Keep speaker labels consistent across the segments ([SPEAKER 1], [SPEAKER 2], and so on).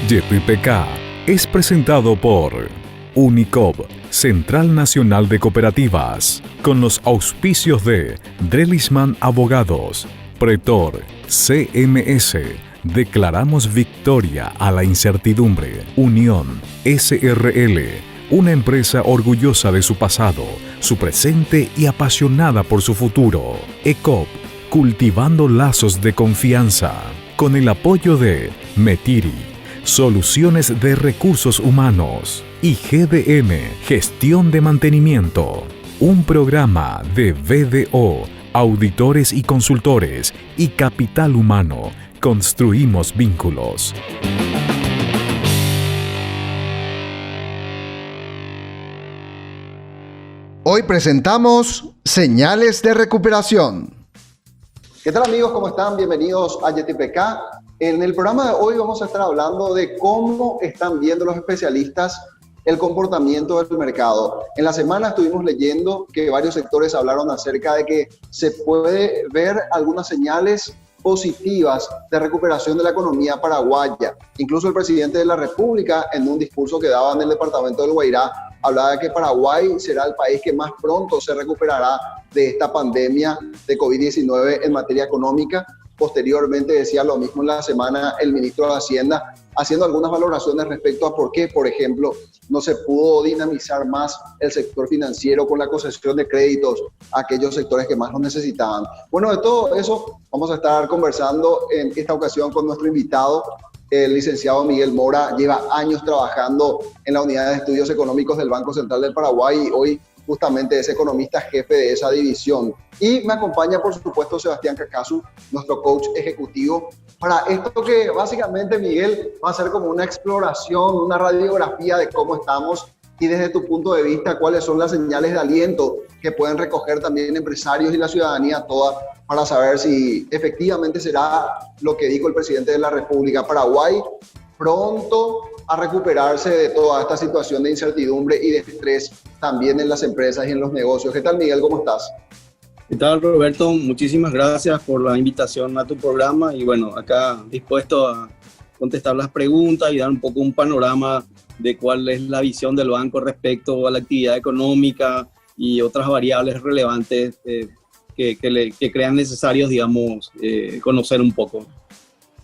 [SPEAKER 1] YPK es presentado por Unicop, Central Nacional de Cooperativas, con los auspicios de Drelisman Abogados, Pretor, CMS, declaramos victoria a la incertidumbre, Unión, SRL, una empresa orgullosa de su pasado, su presente y apasionada por su futuro, ECOP, cultivando lazos de confianza, con el apoyo de Metiri, Soluciones de Recursos Humanos, y GDM, Gestión de Mantenimiento, un programa de BDO, Auditores y Consultores y Capital Humano. Construimos vínculos.
[SPEAKER 2] Hoy presentamos Señales de Recuperación. ¿Qué tal, amigos? ¿Cómo están? Bienvenidos a YTPK. En el programa de hoy vamos a estar hablando de cómo están viendo los especialistas el comportamiento del mercado. En la semana estuvimos leyendo que varios sectores hablaron acerca de que se puede ver algunas señales positivas de recuperación de la economía paraguaya. Incluso el presidente de la República, en un discurso que daba en el departamento del Guairá, hablaba de que Paraguay será el país que más pronto se recuperará de esta pandemia de COVID-19 en materia económica. Posteriormente decía lo mismo en la semana el ministro de Hacienda, haciendo algunas valoraciones respecto a por qué, por ejemplo, no se pudo dinamizar más el sector financiero con la concesión de créditos a aquellos sectores que más lo necesitaban. Bueno, de todo eso vamos a estar conversando en esta ocasión con nuestro invitado, el licenciado Miguel Mora. Lleva años trabajando en la Unidad de Estudios Económicos del Banco Central del Paraguay y hoy justamente es economista jefe de esa división. Y me acompaña, por supuesto, Sebastián Cacasu, nuestro coach ejecutivo, para esto que básicamente, Miguel, va a ser como una exploración, una radiografía de cómo estamos y desde tu punto de vista, cuáles son las señales de aliento que pueden recoger también empresarios y la ciudadanía toda para saber si efectivamente será lo que dijo el presidente de la República, Paraguay pronto a recuperarse de toda esta situación de incertidumbre y de estrés también en las empresas y en los negocios. ¿Qué tal, Miguel? ¿Cómo estás?
[SPEAKER 3] ¿Qué tal, Roberto? Muchísimas gracias por la invitación a tu programa y bueno, acá dispuesto a contestar las preguntas y dar un poco un panorama de cuál es la visión del banco respecto a la actividad económica y otras variables relevantes que crean necesarios, digamos, conocer un poco.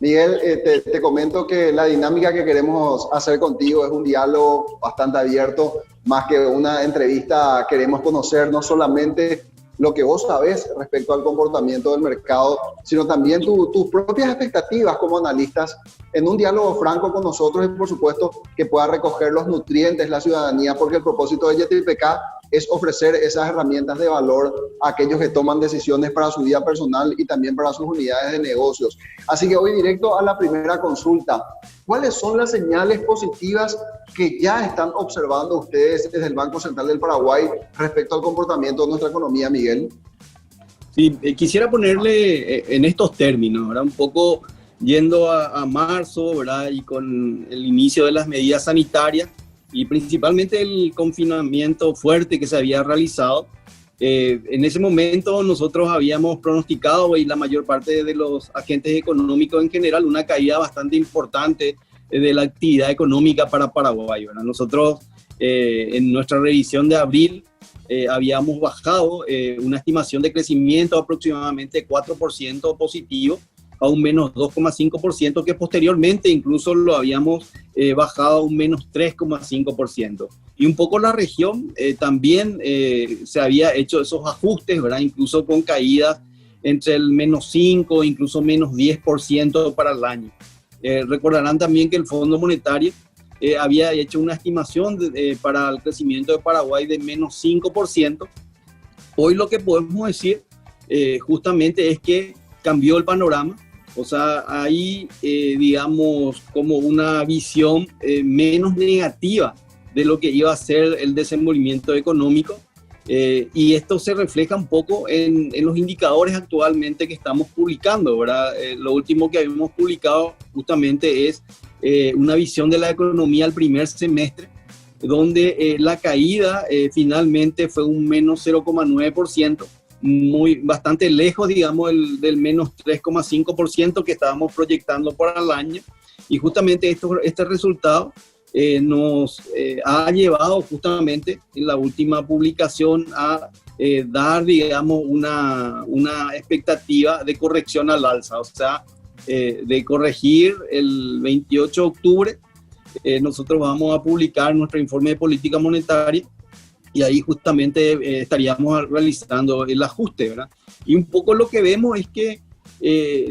[SPEAKER 2] Miguel, te comento que la dinámica que queremos hacer contigo es un diálogo bastante abierto, más que una entrevista. Queremos conocer no solamente lo que vos sabés respecto al comportamiento del mercado, sino también tus propias expectativas como analistas en un diálogo franco con nosotros y por supuesto que pueda recoger los nutrientes la ciudadanía, porque el propósito de YTPK es ofrecer esas herramientas de valor a aquellos que toman decisiones para su vida personal y también para sus unidades de negocios. Así que voy directo a la primera consulta. ¿Cuáles son las señales positivas que ya están observando ustedes desde el Banco Central del Paraguay respecto al comportamiento de nuestra economía, Miguel?
[SPEAKER 3] Sí, quisiera ponerle en estos términos, ¿verdad? Un poco yendo a marzo, ¿verdad? Y con el inicio de las medidas sanitarias y principalmente el confinamiento fuerte que se había realizado. En ese momento nosotros habíamos pronosticado, y la mayor parte de los agentes económicos en general, una caída bastante importante de la actividad económica para Paraguay, ¿verdad? Nosotros en nuestra revisión de abril habíamos bajado una estimación de crecimiento aproximadamente 4% positivo a un menos 2,5%, que posteriormente incluso lo habíamos bajado a un menos 3,5%. Y un poco la región también se había hecho esos ajustes, ¿verdad? Incluso con caídas entre el menos 5, incluso menos 10% para el año. Recordarán también que el Fondo Monetario había hecho una estimación para el crecimiento de Paraguay de menos 5%. Hoy lo que podemos decir justamente es que cambió el panorama. O sea, hay, digamos, como una visión menos negativa de lo que iba a ser el desenvolvimiento económico. Y esto se refleja un poco en los indicadores actualmente que estamos publicando, ¿verdad? Lo último que habíamos publicado justamente es una visión de la economía al primer semestre, donde la caída finalmente fue un menos 0,9%, bastante lejos, digamos, del menos 3,5% que estábamos proyectando para el año. Y justamente este resultado nos ha llevado justamente en la última publicación a dar, digamos, una expectativa de corrección al alza, o sea, de corregir el 28 de octubre. Nosotros vamos a publicar nuestro informe de política monetaria y ahí justamente estaríamos realizando el ajuste, ¿verdad? Y un poco lo que vemos es que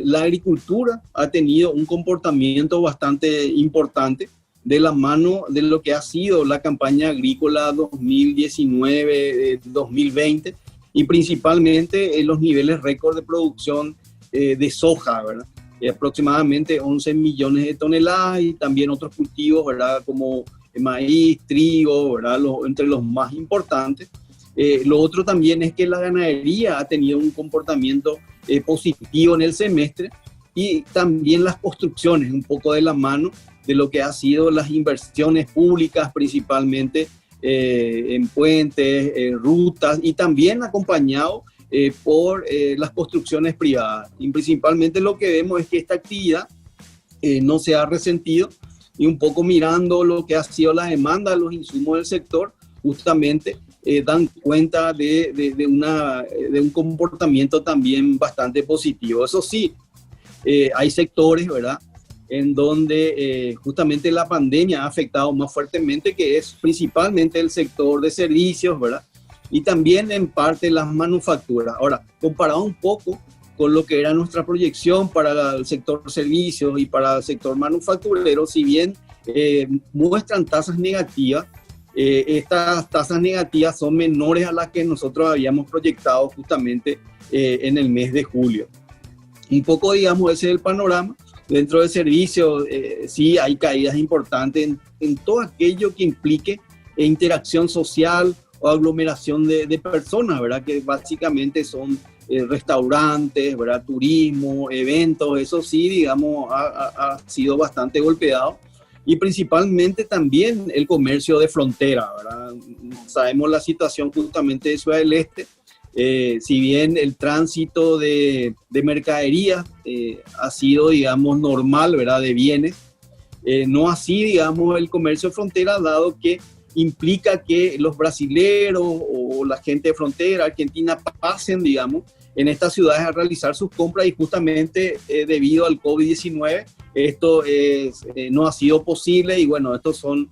[SPEAKER 3] la agricultura ha tenido un comportamiento bastante importante de la mano de lo que ha sido la campaña agrícola 2019-2020 y principalmente en los niveles récord de producción de soja, ¿verdad? Aproximadamente 11 millones de toneladas y también otros cultivos, ¿verdad? Como maíz, trigo, ¿verdad? Entre los más importantes. Lo otro también es que la ganadería ha tenido un comportamiento positivo en el semestre y también las construcciones, un poco de la mano de lo que ha sido las inversiones públicas, principalmente en puentes, rutas y también acompañado por las construcciones privadas. Y principalmente lo que vemos es que esta actividad no se ha resentido y un poco mirando lo que ha sido la demanda de los insumos del sector, justamente dan cuenta de un comportamiento también bastante positivo. Eso sí, hay sectores, ¿verdad?, en donde justamente la pandemia ha afectado más fuertemente, que es principalmente el sector de servicios, ¿verdad?, y también en parte las manufacturas. Ahora, comparado un poco con lo que era nuestra proyección para el sector servicios y para el sector manufacturero, si bien muestran tasas negativas, estas tasas negativas son menores a las que nosotros habíamos proyectado justamente en el mes de julio. Un poco, digamos, ese es el panorama. Dentro del servicio, sí hay caídas importantes en todo aquello que implique interacción social o aglomeración de personas, ¿verdad? Que básicamente son restaurantes, ¿verdad? Turismo, eventos, eso sí, digamos, ha sido bastante golpeado. Y principalmente también el comercio de frontera, ¿verdad? Sabemos la situación justamente de Ciudad del Este. Si bien el tránsito de mercadería ha sido, digamos, normal, ¿verdad?, de bienes, no así, digamos, el comercio de frontera, dado que implica que los brasileros o la gente de frontera argentina pasen, digamos, en estas ciudades a realizar sus compras y justamente debido al COVID-19 esto no ha sido posible y bueno, estos son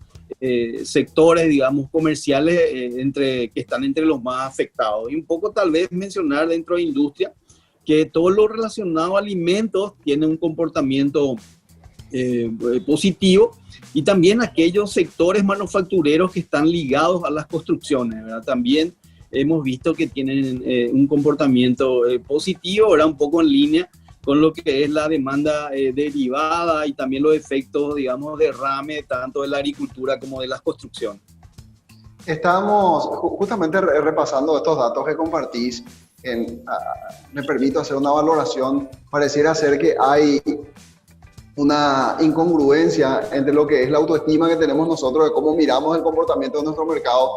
[SPEAKER 3] sectores, digamos, comerciales que están entre los más afectados. Y un poco tal vez mencionar dentro de industria que todo lo relacionado a alimentos tiene un comportamiento positivo y también aquellos sectores manufactureros que están ligados a las construcciones, ¿verdad? También hemos visto que tienen un comportamiento positivo, ¿verdad? Un poco en línea con lo que es la demanda derivada y también los efectos, digamos, derrame tanto de la agricultura como de las construcciones.
[SPEAKER 2] Estábamos justamente repasando estos datos que compartís. Me permito hacer una valoración. Pareciera ser que hay una incongruencia entre lo que es la autoestima que tenemos nosotros de cómo miramos el comportamiento de nuestro mercado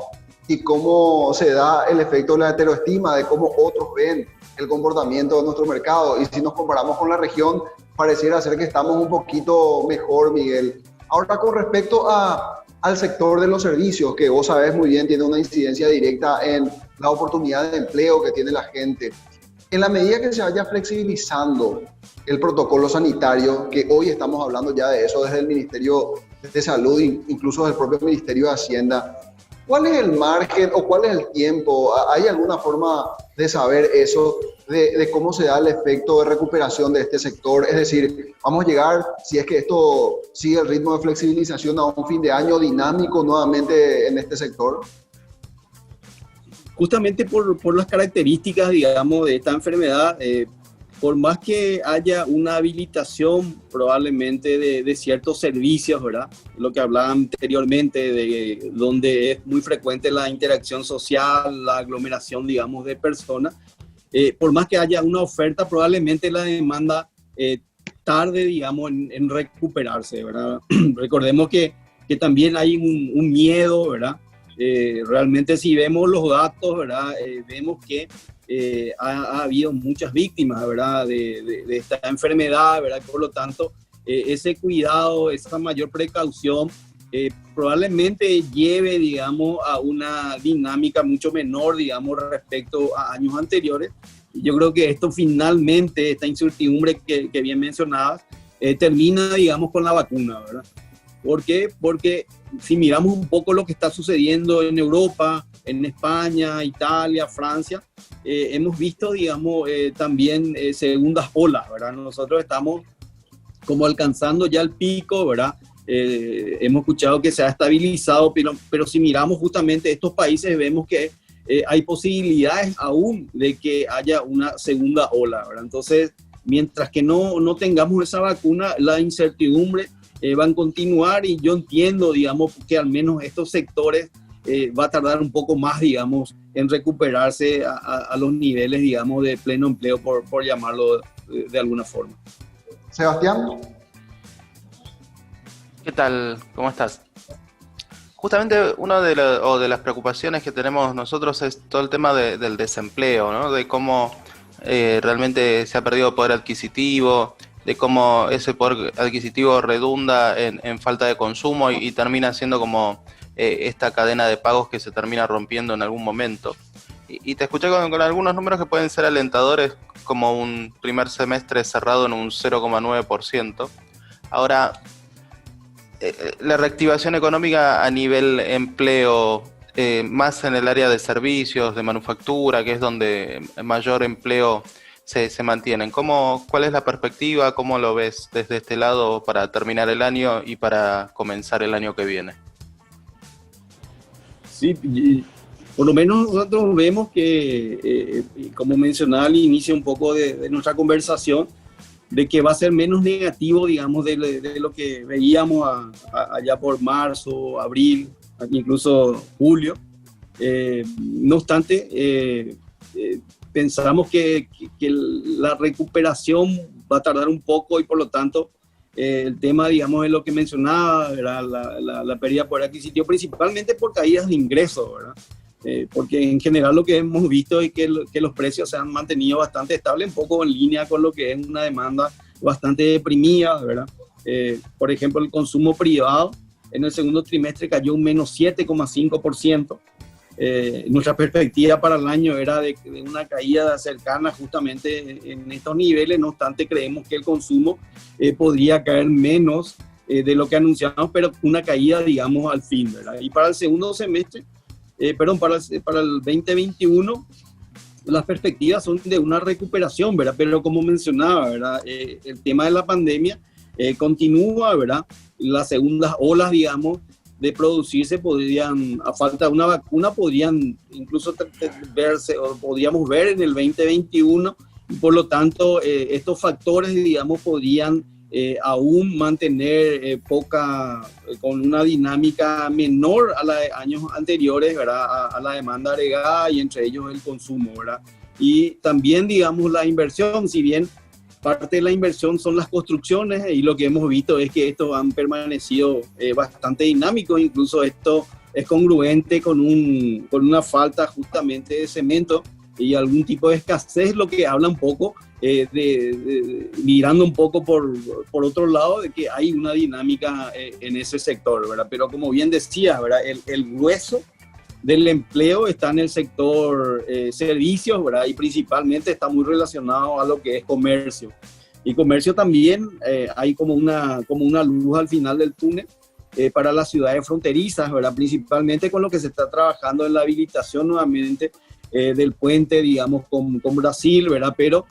[SPEAKER 2] y cómo se da el efecto de la heteroestima de cómo otros ven el comportamiento de nuestro mercado. Y si nos comparamos con la región, pareciera ser que estamos un poquito mejor, Miguel. Ahora, con respecto al sector de los servicios, que vos sabés muy bien, tiene una incidencia directa en la oportunidad de empleo que tiene la gente. En la medida que se vaya flexibilizando el protocolo sanitario, que hoy estamos hablando ya de eso desde el Ministerio de Salud, incluso del propio Ministerio de Hacienda, ¿cuál es el margen o cuál es el tiempo? ¿Hay alguna forma de saber eso, de cómo se da el efecto de recuperación de este sector? Es decir, vamos a llegar, si es que esto sigue el ritmo de flexibilización, a un fin de año dinámico nuevamente en este sector.
[SPEAKER 3] Justamente por las características, digamos, de esta enfermedad, por más que haya una habilitación probablemente de ciertos servicios, ¿verdad? Lo que hablaba anteriormente, de donde es muy frecuente la interacción social, la aglomeración, digamos, de personas, por más que haya una oferta, probablemente la demanda tarde, digamos, en recuperarse, ¿verdad? Recordemos que también hay un miedo, ¿verdad? Realmente si vemos los datos, ¿verdad? Vemos que ha habido muchas víctimas, ¿verdad? De esta enfermedad, ¿verdad? Por lo tanto, ese cuidado, esa mayor precaución, probablemente lleve, digamos, a una dinámica mucho menor, digamos, respecto a años anteriores. Yo creo que esto finalmente, esta incertidumbre que bien mencionabas, termina, digamos, con la vacuna, ¿verdad? ¿Por qué? Porque si miramos un poco lo que está sucediendo en Europa, en España, Italia, Francia, hemos visto, digamos, también segundas olas, ¿verdad? Nosotros estamos como alcanzando ya el pico, ¿verdad? Hemos escuchado que se ha estabilizado, pero si miramos justamente estos países vemos que hay posibilidades aún de que haya una segunda ola, ¿verdad? Entonces, mientras que no tengamos esa vacuna, la incertidumbre va a continuar, y yo entiendo, digamos, que al menos estos sectores va a tardar un poco más, digamos, en recuperarse a los niveles, digamos, de pleno empleo, por llamarlo de alguna forma.
[SPEAKER 2] Sebastián.
[SPEAKER 4] ¿Qué tal? ¿Cómo estás? Justamente una de las preocupaciones que tenemos nosotros es todo el tema del desempleo, ¿no? De cómo realmente se ha perdido poder adquisitivo, de cómo ese poder adquisitivo redunda en falta de consumo y termina siendo como esta cadena de pagos que se termina rompiendo en algún momento. Y te escuché con algunos números que pueden ser alentadores, como un primer semestre cerrado en un 0,9%. Ahora, la reactivación económica a nivel empleo, más en el área de servicios, de manufactura, que es donde mayor empleo se mantienen. ¿Cuál es la perspectiva? ¿Cómo lo ves desde este lado para terminar el año y para comenzar el año que viene?
[SPEAKER 3] Sí, por lo menos nosotros vemos que, como mencionaba al inicio un poco de nuestra conversación, de que va a ser menos negativo, digamos, de lo que veíamos allá por marzo, abril, incluso julio. No obstante, pensamos que la recuperación va a tardar un poco, y por lo tanto el tema, digamos, es lo que mencionaba, ¿verdad? La pérdida de poder adquisitivo, principalmente por caídas de ingresos, ¿verdad? Porque en general lo que hemos visto es que los precios se han mantenido bastante estables, un poco en línea con lo que es una demanda bastante deprimida, ¿verdad? Por ejemplo, el consumo privado en el segundo trimestre cayó un menos 7,5%. Nuestra perspectiva para el año era de una caída cercana justamente en estos niveles. No obstante, creemos que el consumo podría caer menos de lo que anunciamos, pero una caída, digamos, al fin, ¿verdad? Y para el segundo semestre, para el 2021, las perspectivas son de una recuperación, ¿verdad? Pero como mencionaba, ¿verdad? El tema de la pandemia continúa, ¿verdad? Las segundas olas, digamos, de producirse podrían, a falta de una vacuna, podrían incluso verse, o podríamos ver en el 2021, y por lo tanto estos factores, digamos, podrían aún mantener con una dinámica menor a la de años anteriores, ¿verdad? A la demanda agregada, y entre ellos el consumo, ¿verdad? Y también, digamos, la inversión, si bien parte de la inversión son las construcciones, y lo que hemos visto es que estos han permanecido bastante dinámicos. Incluso esto es congruente con una falta justamente de cemento y algún tipo de escasez, lo que habla un poco mirando un poco por otro lado, de que hay una dinámica en ese sector, ¿verdad? Pero como bien decía, ¿verdad? El grueso del empleo está en el sector servicios, ¿verdad? Y principalmente está muy relacionado a lo que es comercio. Y comercio también hay como una luz al final del túnel para las ciudades fronterizas, ¿verdad? Principalmente con lo que se está trabajando en la habilitación nuevamente del puente, digamos, con Brasil, ¿verdad? Pero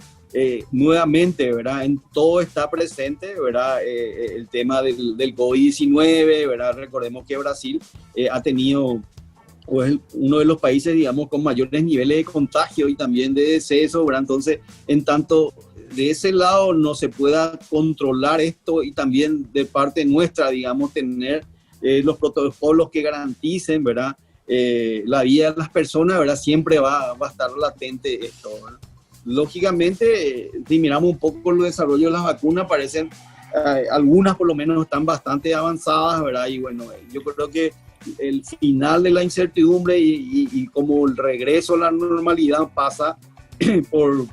[SPEAKER 3] nuevamente, ¿verdad? En todo está presente, ¿verdad? El tema del COVID-19, ¿verdad? Recordemos que Brasil ha tenido, o es uno de los países, digamos, con mayores niveles de contagio y también de deceso, ¿verdad? Entonces, en tanto de ese lado no se pueda controlar esto, y también de parte nuestra, digamos, tener los protocolos que garanticen, ¿verdad? La vida de las personas, ¿verdad? Siempre va a estar latente esto, ¿verdad? Lógicamente, si miramos un poco el desarrollo de las vacunas, parecen, algunas por lo menos están bastante avanzadas, ¿verdad? Y bueno, yo creo que el final de la incertidumbre y como el regreso a la normalidad pasa por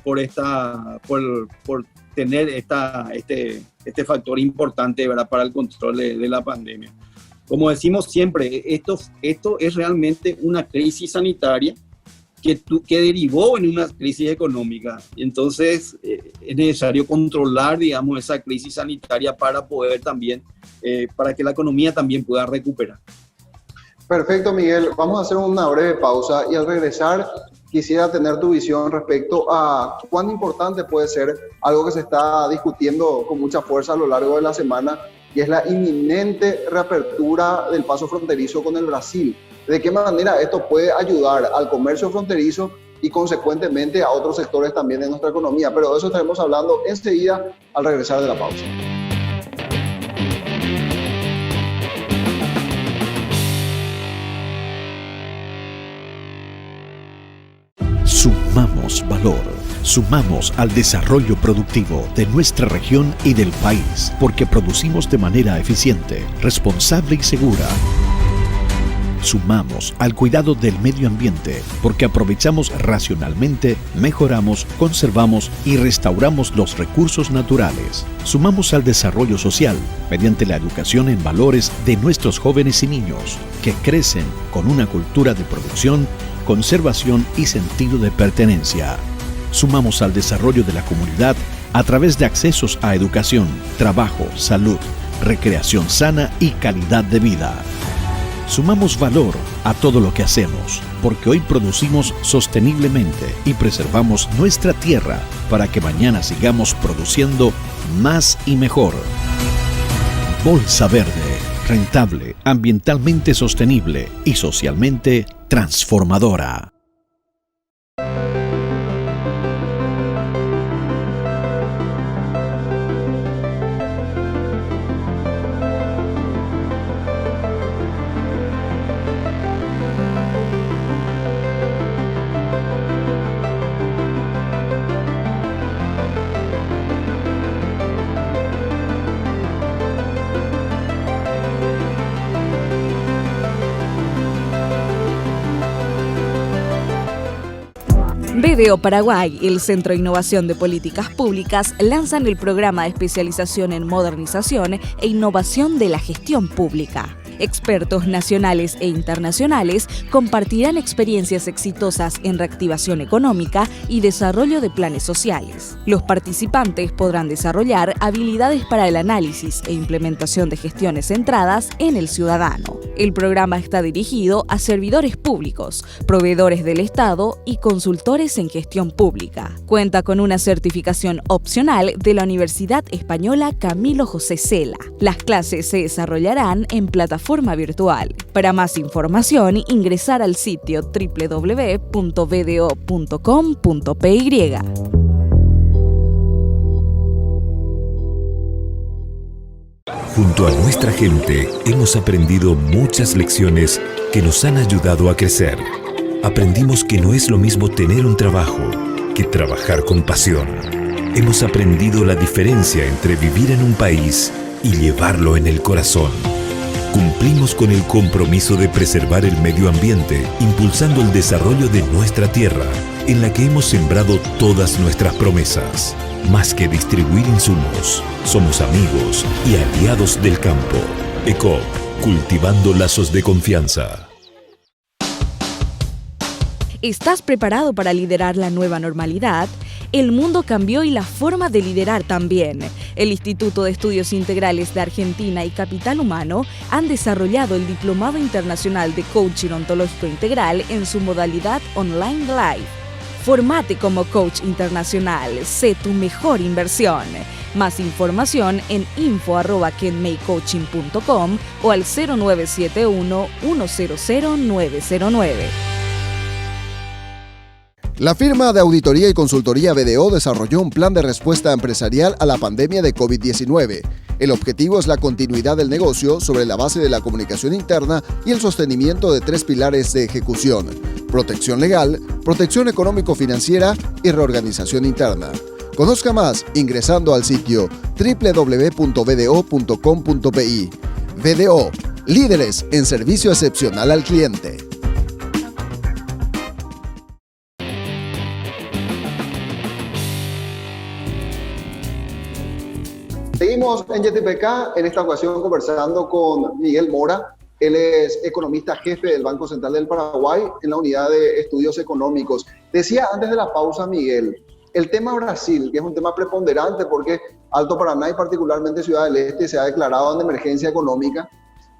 [SPEAKER 3] tener este factor importante, ¿verdad?, para el control de la pandemia. Como decimos siempre, esto es realmente una crisis sanitaria que derivó en una crisis económica. Entonces, es necesario controlar, digamos, esa crisis sanitaria para poder también, para que la economía también pueda recuperar.
[SPEAKER 2] Perfecto, Miguel. Vamos a hacer una breve pausa y al regresar quisiera tener tu visión respecto a cuán importante puede ser algo que se está discutiendo con mucha fuerza a lo largo de la semana, y es la inminente reapertura del paso fronterizo con el Brasil. ¿De qué manera esto puede ayudar al comercio fronterizo y consecuentemente a otros sectores también de nuestra economía? Pero de eso estaremos hablando enseguida al regresar de la pausa.
[SPEAKER 5] Sumamos valor, sumamos al desarrollo productivo de nuestra región y del país, porque producimos de manera eficiente, responsable y segura. Sumamos al cuidado del medio ambiente, porque aprovechamos racionalmente, mejoramos, conservamos y restauramos los recursos naturales. Sumamos al desarrollo social, mediante la educación en valores de nuestros jóvenes y niños, que crecen con una cultura de producción, conservación y sentido de pertenencia. Sumamos al desarrollo de la comunidad a través de accesos a educación, trabajo, salud, recreación sana y calidad de vida. Sumamos valor a todo lo que hacemos, porque hoy producimos sosteniblemente y preservamos nuestra tierra para que mañana sigamos produciendo más y mejor. Bolsa Verde, rentable, ambientalmente sostenible y socialmente transformadora.
[SPEAKER 6] BDO Paraguay y el Centro de Innovación de Políticas Públicas lanzan el programa de especialización en modernización e innovación de la gestión pública. Expertos nacionales e internacionales compartirán experiencias exitosas en reactivación económica y desarrollo de planes sociales. Los participantes podrán desarrollar habilidades para el análisis e implementación de gestiones centradas en el ciudadano. El programa está dirigido a servidores públicos, proveedores del Estado y consultores en gestión pública. Cuenta con una certificación opcional de la Universidad Española Camilo José Cela. Las clases se desarrollarán en plataforma virtual. Para más información, ingresar al sitio www.bdo.com.py.
[SPEAKER 7] Junto a nuestra gente hemos aprendido muchas lecciones que nos han ayudado a crecer. Aprendimos que no es lo mismo tener un trabajo que trabajar con pasión. Hemos aprendido la diferencia entre vivir en un país y llevarlo en el corazón. Cumplimos con el compromiso de preservar el medio ambiente, impulsando el desarrollo de nuestra tierra, en la que hemos sembrado todas nuestras promesas. Más que distribuir insumos, somos amigos y aliados del campo. ECOP, cultivando lazos de confianza.
[SPEAKER 6] ¿Estás preparado para liderar la nueva normalidad? El mundo cambió y la forma de liderar también. El Instituto de Estudios Integrales de Argentina y Capital Humano han desarrollado el Diplomado Internacional de Coaching Ontológico Integral en su modalidad Online Live. Formate como coach internacional. Sé tu mejor inversión. Más información en info@kenmaycoaching.com o al 0971-100-909.
[SPEAKER 2] La firma de auditoría y consultoría BDO desarrolló un plan de respuesta empresarial a la pandemia de COVID-19. El objetivo es la continuidad del negocio sobre la base de la comunicación interna y el sostenimiento de 3 pilares de ejecución: protección legal, protección económico-financiera y reorganización interna. Conozca más ingresando al sitio www.bdo.com.pi. BDO, líderes en servicio excepcional al cliente. Seguimos en YTPK, en esta ocasión conversando con Miguel Mora. Él es economista jefe del Banco Central del Paraguay en la unidad de estudios económicos. Decía antes de la pausa, Miguel, el tema Brasil, que es un tema preponderante porque Alto Paraná y particularmente Ciudad del Este se ha declarado en emergencia económica.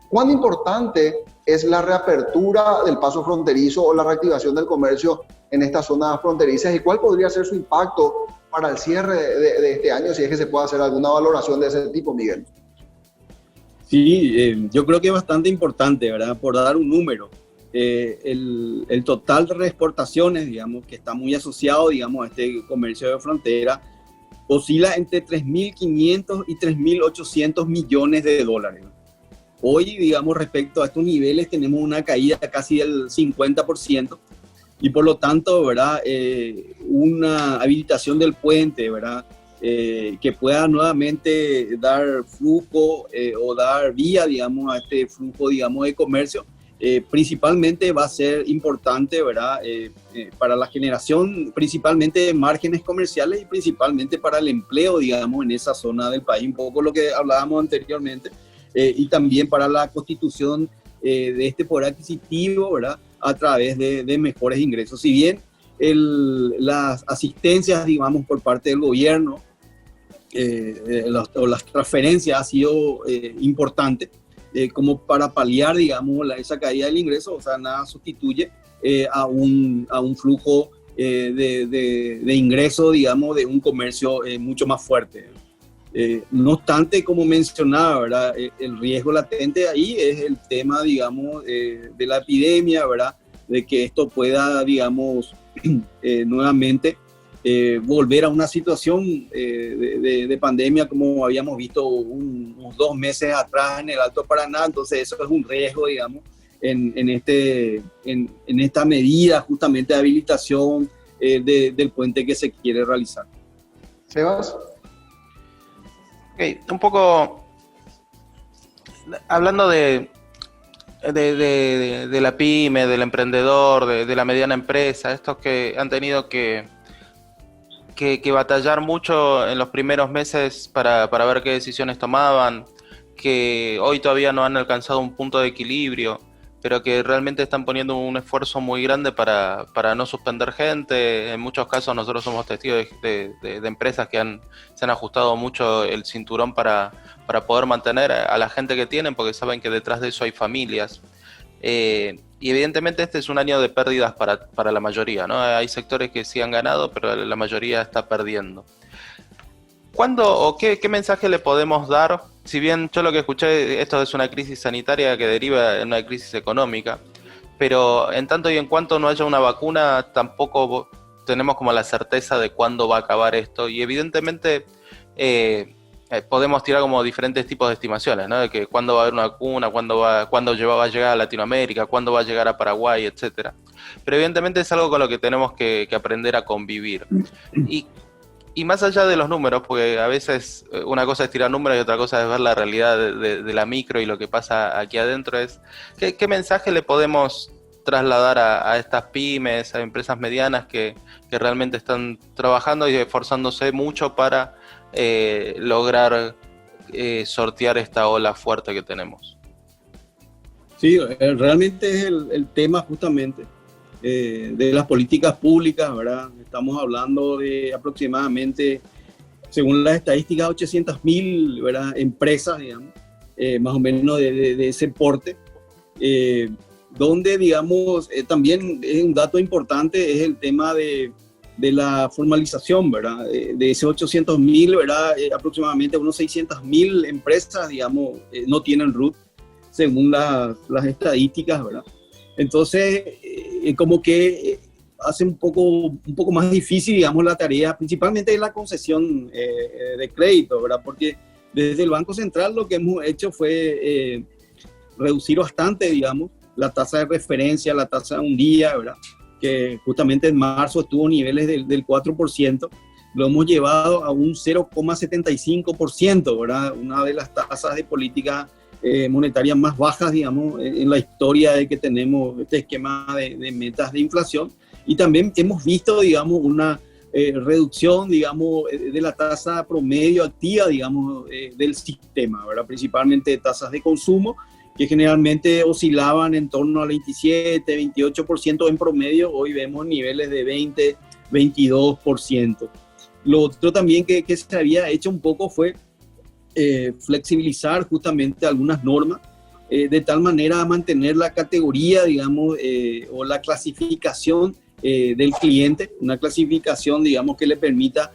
[SPEAKER 2] ¿Cuán importante es la reapertura del paso fronterizo o la reactivación del comercio en estas zonas fronterizas y cuál podría ser su impacto para el cierre de este año, si es que se puede hacer alguna valoración de ese tipo, Miguel?
[SPEAKER 3] Sí, yo creo que es bastante importante, ¿verdad? Por dar un número, el total de exportaciones, digamos, que está muy asociado, digamos, a este comercio de frontera, oscila entre 3.500 y 3.800 millones de dólares. Hoy, digamos, respecto a estos niveles, tenemos una caída casi del 50%, y por lo tanto, ¿verdad? Una habilitación del puente, ¿verdad? Que pueda nuevamente dar flujo o dar vía, digamos, a este flujo, digamos, de comercio, principalmente va a ser importante, ¿verdad? Para la generación principalmente de márgenes comerciales y principalmente para el empleo, digamos, en esa zona del país, un poco lo que hablábamos anteriormente, y también para la constitución de este poder adquisitivo, ¿verdad? A través de mejores ingresos. Si bien las asistencias, digamos, por parte del gobierno o las transferencias ha sido importante como para paliar, digamos, esa caída del ingreso, o sea, nada sustituye a un flujo de ingreso, digamos, de un comercio mucho más fuerte. No obstante, como mencionaba, ¿verdad? El riesgo latente ahí es el tema, digamos, de la epidemia, ¿verdad? De que esto pueda, digamos, nuevamente volver a una situación de pandemia como habíamos visto unos 2 meses atrás en el Alto Paraná. Entonces eso es un riesgo, digamos, en esta medida justamente de habilitación del puente que se quiere realizar.
[SPEAKER 2] Sebas.
[SPEAKER 4] Okay, un poco hablando de la pyme, del emprendedor, de la mediana empresa, estos que han tenido que batallar mucho en los primeros meses para ver qué decisiones tomaban, que hoy todavía no han alcanzado un punto de equilibrio, pero que realmente están poniendo un esfuerzo muy grande para no suspender gente. En muchos casos nosotros somos testigos de empresas que se han ajustado mucho el cinturón para poder mantener a la gente que tienen, porque saben que detrás de eso hay familias. Y evidentemente este es un año de pérdidas para la mayoría, ¿no? Hay sectores que sí han ganado, pero la mayoría está perdiendo. ¿Cuándo o qué mensaje le podemos dar? Si bien yo lo que escuché, esto es una crisis sanitaria que deriva en una crisis económica, pero en tanto y en cuanto no haya una vacuna, tampoco tenemos como la certeza de cuándo va a acabar esto. Y evidentemente podemos tirar como diferentes tipos de estimaciones, ¿no? De que cuándo va a haber una vacuna, cuándo va a llegar a Latinoamérica, cuándo va a llegar a Paraguay, etcétera. Pero evidentemente es algo con lo que tenemos que aprender a convivir. Y más allá de los números, porque a veces una cosa es tirar números y otra cosa es ver la realidad de la micro y lo que pasa aquí adentro, es ¿qué mensaje le podemos trasladar a estas pymes, a empresas medianas que realmente están trabajando y esforzándose mucho para lograr sortear esta ola fuerte que tenemos?
[SPEAKER 3] Sí, realmente es el tema justamente de las políticas públicas, ¿verdad? Estamos hablando de aproximadamente, según las estadísticas, 800.000, ¿verdad? Empresas, digamos, más o menos de ese porte, donde, digamos, también es un dato importante, es el tema de la formalización, ¿verdad? De ese 800.000, ¿verdad? Aproximadamente unos 600.000 empresas, digamos, no tienen RUT, según las estadísticas, ¿verdad? Entonces, como que hace un poco más difícil, digamos, la tarea, principalmente de la concesión de crédito, ¿verdad? Porque desde el Banco Central lo que hemos hecho fue reducir bastante, digamos, la tasa de referencia, la tasa de un día, ¿verdad? Que justamente en marzo estuvo a niveles del 4%, lo hemos llevado a un 0,75%, ¿verdad? Una de las tasas de política monetarias más bajas, digamos, en la historia de que tenemos este esquema de metas de inflación. Y también hemos visto, digamos, una reducción, digamos, de la tasa promedio activa, digamos, del sistema, ¿verdad? Principalmente tasas de consumo, que generalmente oscilaban en torno al 27, 28% en promedio. Hoy vemos niveles de 20, 22%. Lo otro también que se había hecho un poco fue flexibilizar justamente algunas normas, de tal manera a mantener la categoría, digamos, o la clasificación del cliente, una clasificación, digamos, que le permita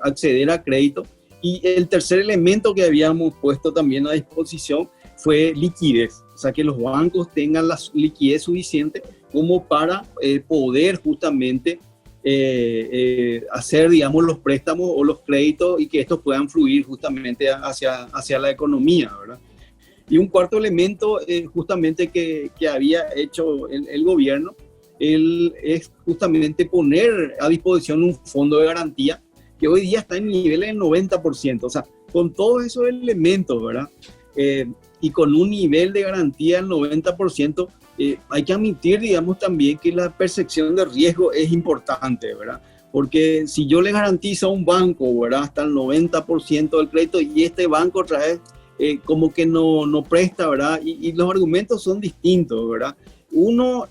[SPEAKER 3] acceder a crédito. Y el tercer elemento que habíamos puesto también a disposición fue liquidez, o sea, que los bancos tengan la liquidez suficiente como para poder justamente hacer, digamos, los préstamos o los créditos y que estos puedan fluir justamente hacia la economía, ¿verdad? Y un cuarto elemento justamente que había hecho el gobierno es justamente poner a disposición un fondo de garantía que hoy día está en niveles del 90%, o sea, con todos esos elementos, ¿verdad? Y con un nivel de garantía del 90%, hay que admitir, digamos, también que la percepción de riesgo es importante, ¿verdad? Porque si yo le garantizo a un banco, ¿verdad?, hasta el 90% del crédito y este banco otra vez como que no presta, ¿verdad? Y los argumentos son distintos, ¿verdad? Uno,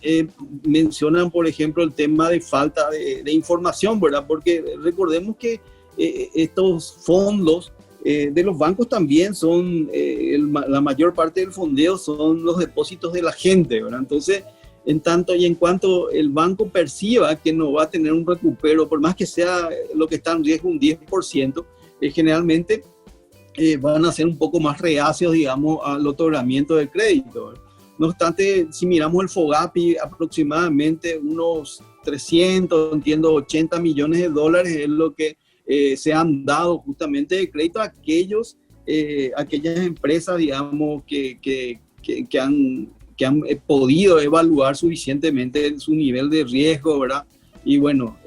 [SPEAKER 3] mencionan, por ejemplo, el tema de falta de información, ¿verdad? Porque recordemos que estos fondos de los bancos también son, la mayor parte del fondeo son los depósitos de la gente, ¿verdad? Entonces, en tanto y en cuanto el banco perciba que no va a tener un recupero, por más que sea lo que está en riesgo un 10%, generalmente van a ser un poco más reacios, digamos, al otorgamiento de crédito, ¿verdad? No obstante, si miramos el FOGAPI, aproximadamente unos 380 millones de dólares es lo que se han dado justamente de crédito a aquellas empresas, digamos, que han podido evaluar suficientemente su nivel de riesgo, ¿verdad? Y bueno,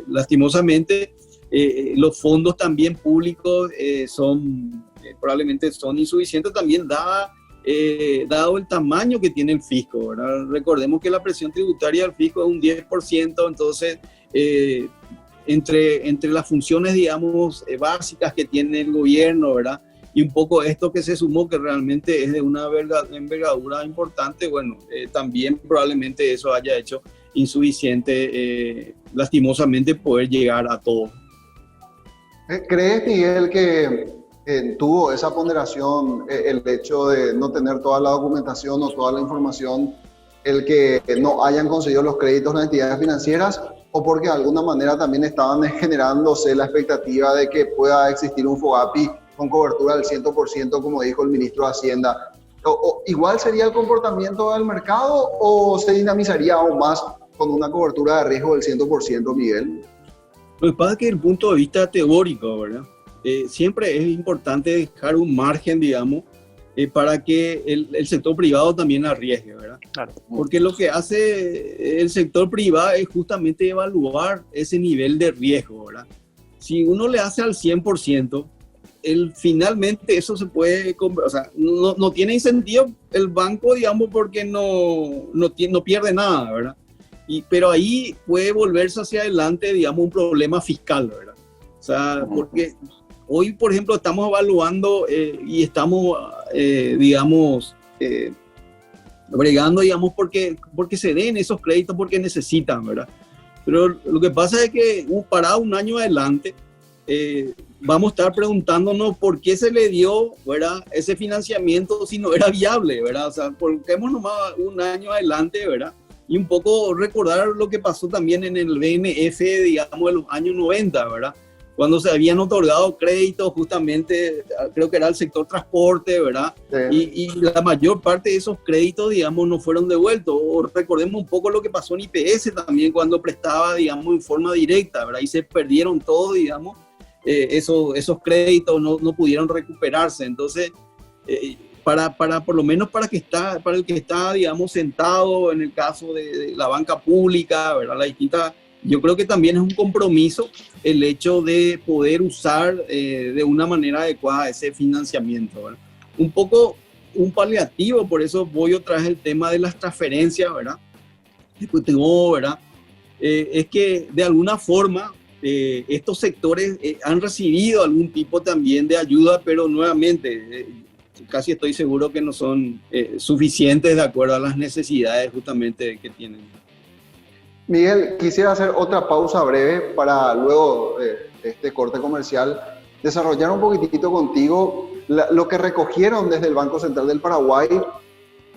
[SPEAKER 3] lastimosamente, los fondos también públicos probablemente son insuficientes también dado el tamaño que tiene el fisco, ¿verdad? Recordemos que la presión tributaria del fisco es un 10%, entonces entre las funciones, digamos, básicas que tiene el gobierno, ¿verdad?, y un poco esto que se sumó, que realmente es de una envergadura importante, bueno, también probablemente eso haya hecho insuficiente, lastimosamente, poder llegar a todo.
[SPEAKER 2] ¿Crees, Miguel, que tuvo esa ponderación el hecho de no tener toda la documentación o toda la información, el que no hayan conseguido los créditos las entidades financieras, o porque de alguna manera también estaban generándose la expectativa de que pueda existir un FOGAPI con cobertura del 100%, como dijo el ministro de Hacienda? ¿Igual sería el comportamiento del mercado o se dinamizaría aún más con una cobertura de riesgo del 100%, Miguel?
[SPEAKER 3] Lo que pasa es que desde el punto de vista teórico, ¿verdad?, siempre es importante dejar un margen, digamos, para que el sector privado también arriesgue, ¿verdad?
[SPEAKER 4] Claro.
[SPEAKER 3] Porque lo que hace el sector privado es justamente evaluar ese nivel de riesgo, ¿verdad? Si uno le hace al 100%, finalmente eso se puede, o sea, no tiene incentivo el banco, digamos, porque no pierde nada, ¿verdad? Pero ahí puede volverse hacia adelante, digamos, un problema fiscal, ¿verdad? O sea, porque hoy, por ejemplo, estamos evaluando y estamos, digamos, bregando, digamos, porque se den esos créditos porque necesitan, ¿verdad? Pero lo que pasa es que para un año adelante vamos a estar preguntándonos por qué se le dio, ¿verdad?, ese financiamiento si no era viable, ¿verdad? O sea, porque hemos nomás un año adelante, ¿verdad? Y un poco recordar lo que pasó también en el BNF, digamos, de los años 90, ¿verdad? Cuando se habían otorgado créditos justamente, creo que era el sector transporte, ¿verdad? Sí. Y la mayor parte de esos créditos, digamos, no fueron devueltos. O recordemos un poco lo que pasó en IPS también, cuando prestaba, digamos, en forma directa, ¿verdad? Y se perdieron todos, digamos, esos créditos no pudieron recuperarse. Entonces, por lo menos para el que está, digamos, sentado en el caso de la banca pública, ¿verdad?, yo creo que también es un compromiso el hecho de poder usar de una manera adecuada ese financiamiento, ¿verdad? Un poco un paliativo, por eso voy otra vez al tema de las transferencias, ¿verdad? ¿Verdad? Es que de alguna forma estos sectores han recibido algún tipo también de ayuda, pero nuevamente casi estoy seguro que no son suficientes de acuerdo a las necesidades justamente que tienen.
[SPEAKER 2] Miguel, quisiera hacer otra pausa breve para luego este corte comercial desarrollar un poquitito contigo lo que recogieron desde el Banco Central del Paraguay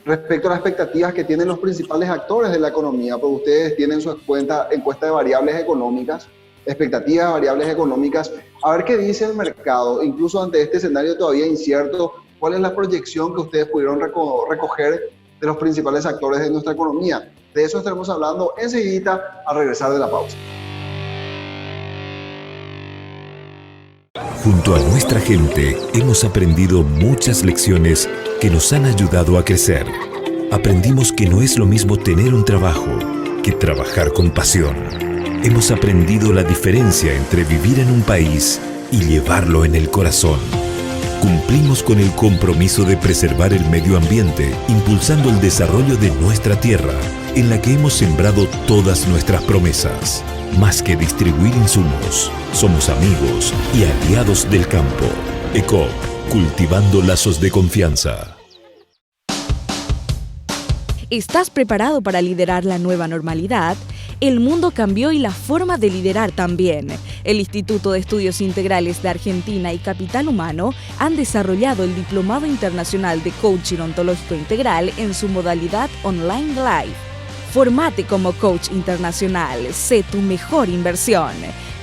[SPEAKER 2] respecto a las expectativas que tienen los principales actores de la economía, porque ustedes tienen su encuesta de variables económicas, expectativas de variables económicas. A ver qué dice el mercado, incluso ante este escenario todavía incierto, cuál es la proyección que ustedes pudieron recoger de los principales actores de nuestra economía. De eso estaremos hablando enseguida al regresar de la pausa.
[SPEAKER 7] Junto a nuestra gente hemos aprendido muchas lecciones que nos han ayudado a crecer. Aprendimos que no es lo mismo tener un trabajo que trabajar con pasión. Hemos aprendido la diferencia entre vivir en un país y llevarlo en el corazón. Cumplimos con el compromiso de preservar el medio ambiente, impulsando el desarrollo de nuestra tierra, en la que hemos sembrado todas nuestras promesas. Más que distribuir insumos, somos amigos y aliados del campo. ECOP, cultivando lazos de confianza.
[SPEAKER 6] ¿Estás preparado para liderar la nueva normalidad? El mundo cambió y la forma de liderar también. El Instituto de Estudios Integrales de Argentina y Capital Humano han desarrollado el Diplomado Internacional de Coaching Ontológico Integral en su modalidad Online Live. Formate como coach internacional, sé tu mejor inversión.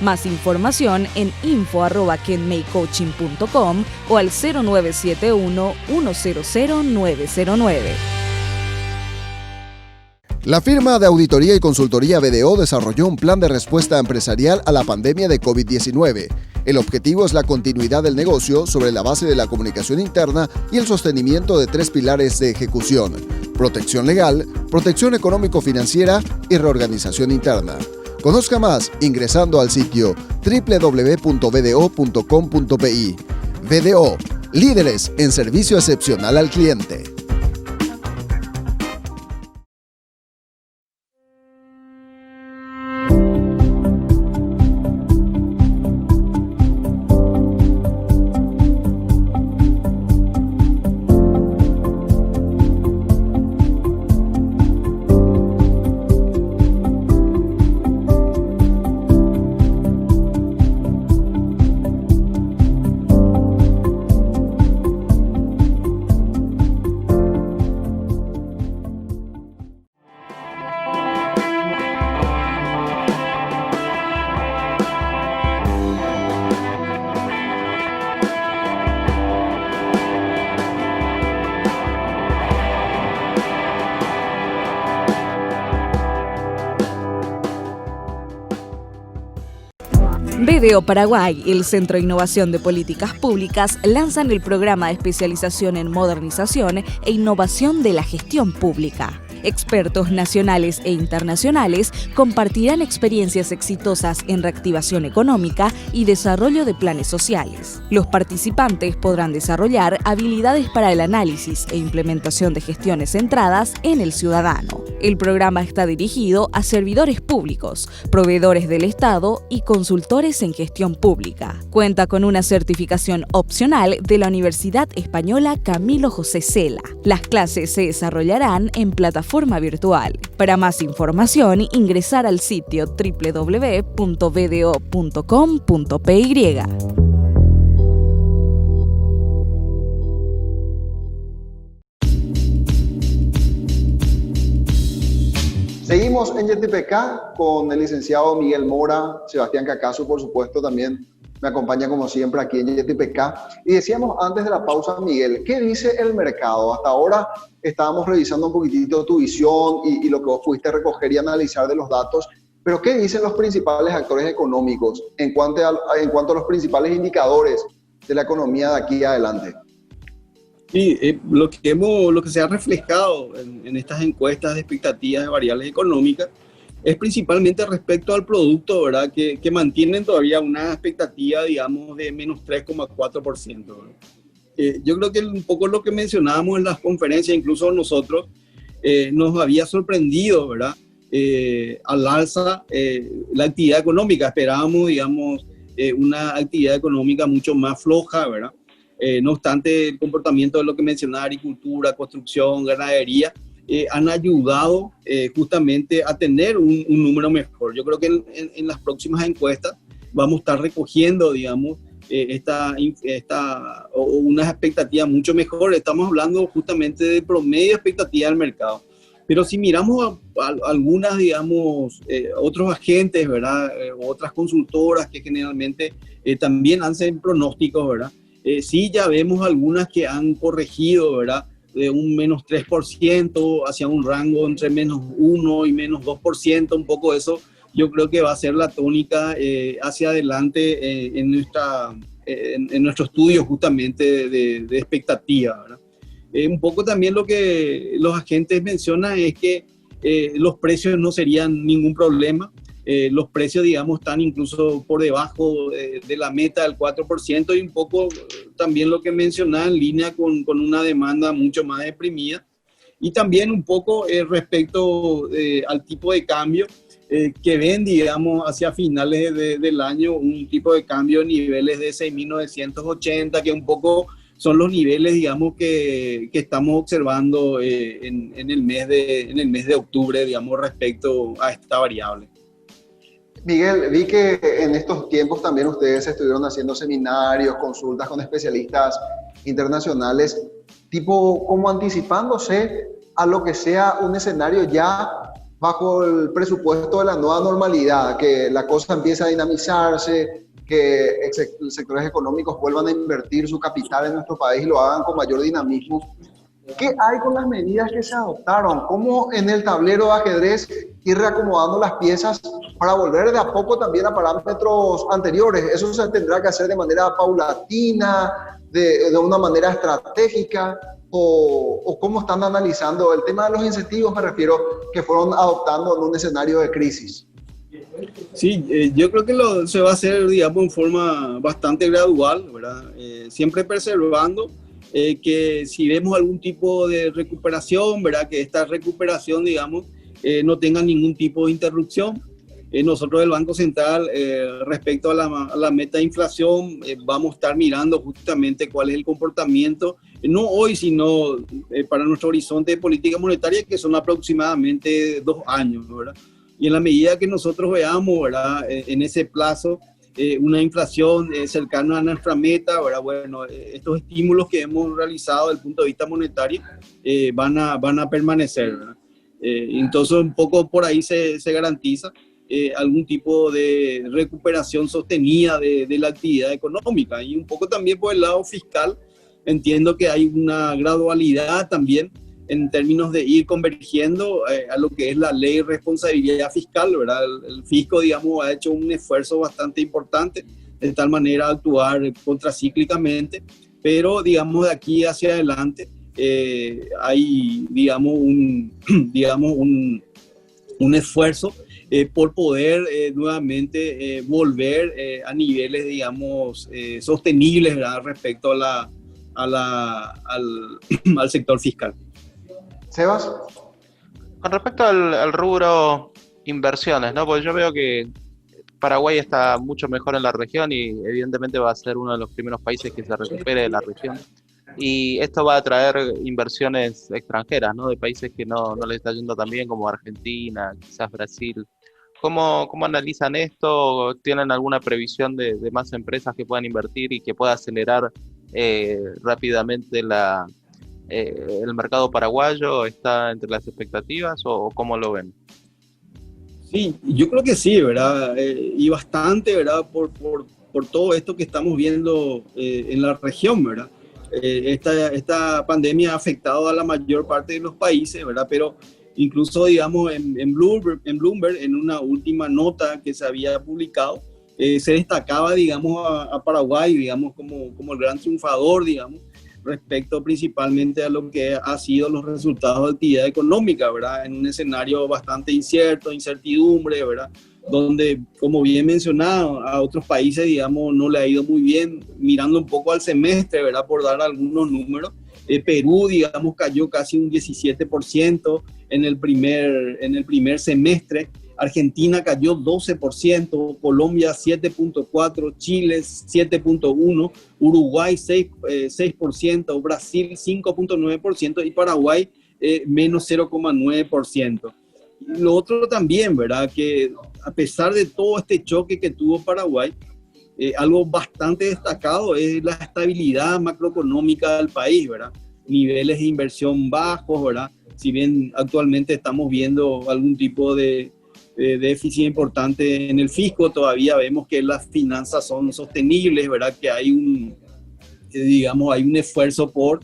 [SPEAKER 6] Más información en info@kenmaycoaching.com o al 0971-100-909.
[SPEAKER 8] La firma de auditoría y consultoría BDO desarrolló un plan de respuesta empresarial a la pandemia de COVID-19. El objetivo es la continuidad del negocio sobre la base de la comunicación interna y el sostenimiento de 3 pilares de ejecución: protección legal, protección económico-financiera y reorganización interna. Conozca más ingresando al sitio www.bdo.com.pi. BDO, líderes en servicio excepcional al cliente.
[SPEAKER 6] BDO Paraguay y el Centro de Innovación de Políticas Públicas lanzan el programa de especialización en modernización e innovación de la gestión pública. Expertos nacionales e internacionales compartirán experiencias exitosas en reactivación económica y desarrollo de planes sociales. Los participantes podrán desarrollar habilidades para el análisis e implementación de gestiones centradas en el ciudadano. El programa está dirigido a servidores públicos, proveedores del Estado y consultores en gestión pública. Cuenta con una certificación opcional de la Universidad Española Camilo José Cela. Las clases se desarrollarán en plataforma virtual. Para más información, ingresar al sitio www.bdo.com.py.
[SPEAKER 2] Seguimos en YTPK con el licenciado Miguel Mora, Sebastián Cacaso, por supuesto, también me acompaña como siempre aquí en YTPK. Y decíamos antes de la pausa, Miguel, ¿qué dice el mercado? Hasta ahora estábamos revisando un poquitito tu visión y lo que vos pudiste recoger y analizar de los datos, pero ¿qué dicen los principales actores económicos en cuanto a los principales indicadores de la economía de aquí adelante?
[SPEAKER 3] Sí, lo que se ha reflejado en estas encuestas de expectativas de variables económicas es principalmente respecto al producto, ¿verdad? Que mantienen todavía una expectativa, digamos, de menos 3,4%. Yo creo que un poco lo que mencionábamos en las conferencias, incluso nosotros, nos había sorprendido, ¿verdad? al alza la actividad económica. Esperábamos, digamos, una actividad económica mucho más floja, ¿verdad? No obstante, el comportamiento de lo que mencionaba, agricultura, construcción, ganadería, han ayudado justamente a tener un número mejor. Yo creo que en las próximas encuestas vamos a estar recogiendo, digamos, unas expectativas mucho mejores. Estamos hablando justamente de promedio expectativa del mercado. Pero si miramos a algunas, digamos, otros agentes, ¿verdad? Otras consultoras que generalmente también hacen pronósticos, ¿verdad? Sí, ya vemos algunas que han corregido, ¿verdad? De un menos 3% hacia un rango entre menos 1 y menos 2%, un poco eso. Yo creo que va a ser la tónica hacia adelante en nuestro estudio justamente de expectativa, ¿verdad? Un poco también lo que los agentes mencionan es que los precios no serían ningún problema. Los precios, digamos, están incluso por debajo de la meta del 4% y un poco también lo que mencionaba en línea con una demanda mucho más deprimida. Y también un poco respecto al tipo de cambio que ven, digamos, hacia finales del año, un tipo de cambio a niveles de 6.980, que un poco son los niveles, digamos, que estamos observando en el mes de octubre, digamos, respecto a esta variable.
[SPEAKER 2] Miguel, vi que en estos tiempos también ustedes estuvieron haciendo seminarios, consultas con especialistas internacionales, tipo como anticipándose a lo que sea un escenario ya bajo el presupuesto de la nueva normalidad, que la cosa empiece a dinamizarse, que sectores económicos vuelvan a invertir su capital en nuestro país y lo hagan con mayor dinamismo. ¿Qué hay con las medidas que se adoptaron? ¿Cómo en el tablero de ajedrez ir reacomodando las piezas para volver de a poco también a parámetros anteriores? ¿Eso se tendrá que hacer de manera paulatina, de una manera estratégica? ¿O cómo están analizando el tema de los incentivos, me refiero, que fueron adoptando en un escenario de crisis?
[SPEAKER 3] Sí, yo creo que se va a hacer, digamos, en forma bastante gradual, ¿verdad? Siempre preservando que si vemos algún tipo de recuperación, ¿verdad? Que esta recuperación, digamos, no tenga ningún tipo de interrupción. Nosotros del Banco Central, respecto a la meta de inflación, vamos a estar mirando justamente cuál es el comportamiento, no hoy, sino para nuestro horizonte de política monetaria, que son aproximadamente 2 años, ¿verdad? Y en la medida que nosotros veamos, ¿verdad? En ese plazo, una inflación cercana a nuestra meta, ¿verdad? Bueno, estos estímulos que hemos realizado desde el punto de vista monetario van a permanecer, ¿verdad? Entonces, un poco por ahí se garantiza algún tipo de recuperación sostenida de la actividad económica. Y un poco también por el lado fiscal, entiendo que hay una gradualidad también en términos de ir convergiendo a lo que es la ley de responsabilidad fiscal, ¿verdad? El fisco, digamos, ha hecho un esfuerzo bastante importante de tal manera a actuar contracíclicamente, pero, digamos, de aquí hacia adelante hay, digamos, un esfuerzo por poder nuevamente volver a niveles, digamos, sostenibles, ¿verdad? Respecto al sector fiscal.
[SPEAKER 2] Sebas.
[SPEAKER 4] Con respecto al rubro inversiones, ¿no? Porque yo veo que Paraguay está mucho mejor en la región y evidentemente va a ser uno de los primeros países que se recupere de la región. Y esto va a traer inversiones extranjeras, ¿no? De países que no les está yendo tan bien, como Argentina, quizás Brasil. ¿Cómo analizan esto? ¿Tienen alguna previsión de más empresas que puedan invertir y que pueda acelerar rápidamente el mercado paraguayo? ¿Está entre las expectativas o cómo lo ven?
[SPEAKER 3] Sí, yo creo que sí, ¿verdad? Y bastante, ¿verdad? Por todo esto que estamos viendo en la región, ¿verdad? Esta pandemia ha afectado a la mayor parte de los países, ¿verdad? Pero incluso, digamos, en Bloomberg, en una última nota que se había publicado, se destacaba, digamos, a Paraguay, digamos, como el gran triunfador, digamos, respecto principalmente a lo que ha sido los resultados de actividad económica, ¿verdad? En un escenario bastante incierto, incertidumbre, ¿verdad? Donde, como bien mencionado, a otros países, digamos, no le ha ido muy bien, mirando un poco al semestre, ¿verdad? Por dar algunos números, Perú, digamos, cayó casi un 17% en el primer semestre. Argentina cayó 12%, Colombia 7.4%, Chile 7.1%, Uruguay 6%, Brasil 5.9% y Paraguay menos 0.9%. Lo otro también, ¿verdad? Que a pesar de todo este choque que tuvo Paraguay, algo bastante destacado es la estabilidad macroeconómica del país, ¿verdad? Niveles de inversión bajos, ¿verdad? Si bien actualmente estamos viendo algún tipo de déficit importante en el fisco, todavía vemos que las finanzas son sostenibles, ¿verdad? Que hay un esfuerzo por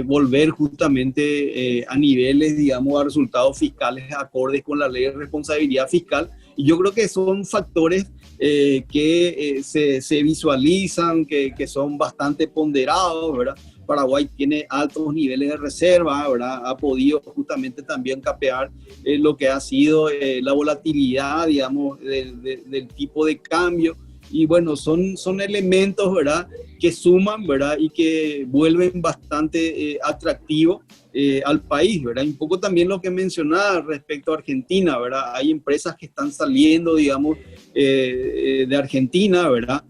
[SPEAKER 3] volver justamente a niveles, digamos, a resultados fiscales acordes con la ley de responsabilidad fiscal. Y yo creo que son factores que se visualizan, que son bastante ponderados, ¿verdad? Paraguay tiene altos niveles de reserva, ¿verdad? Ha podido justamente también capear lo que ha sido la volatilidad, digamos, del tipo de cambio. Y bueno, son elementos, ¿verdad?, que suman, ¿verdad?, y que vuelven bastante atractivo al país, ¿verdad? Y un poco también lo que mencionaba respecto a Argentina, ¿verdad? Hay empresas que están saliendo, digamos, de Argentina, ¿verdad?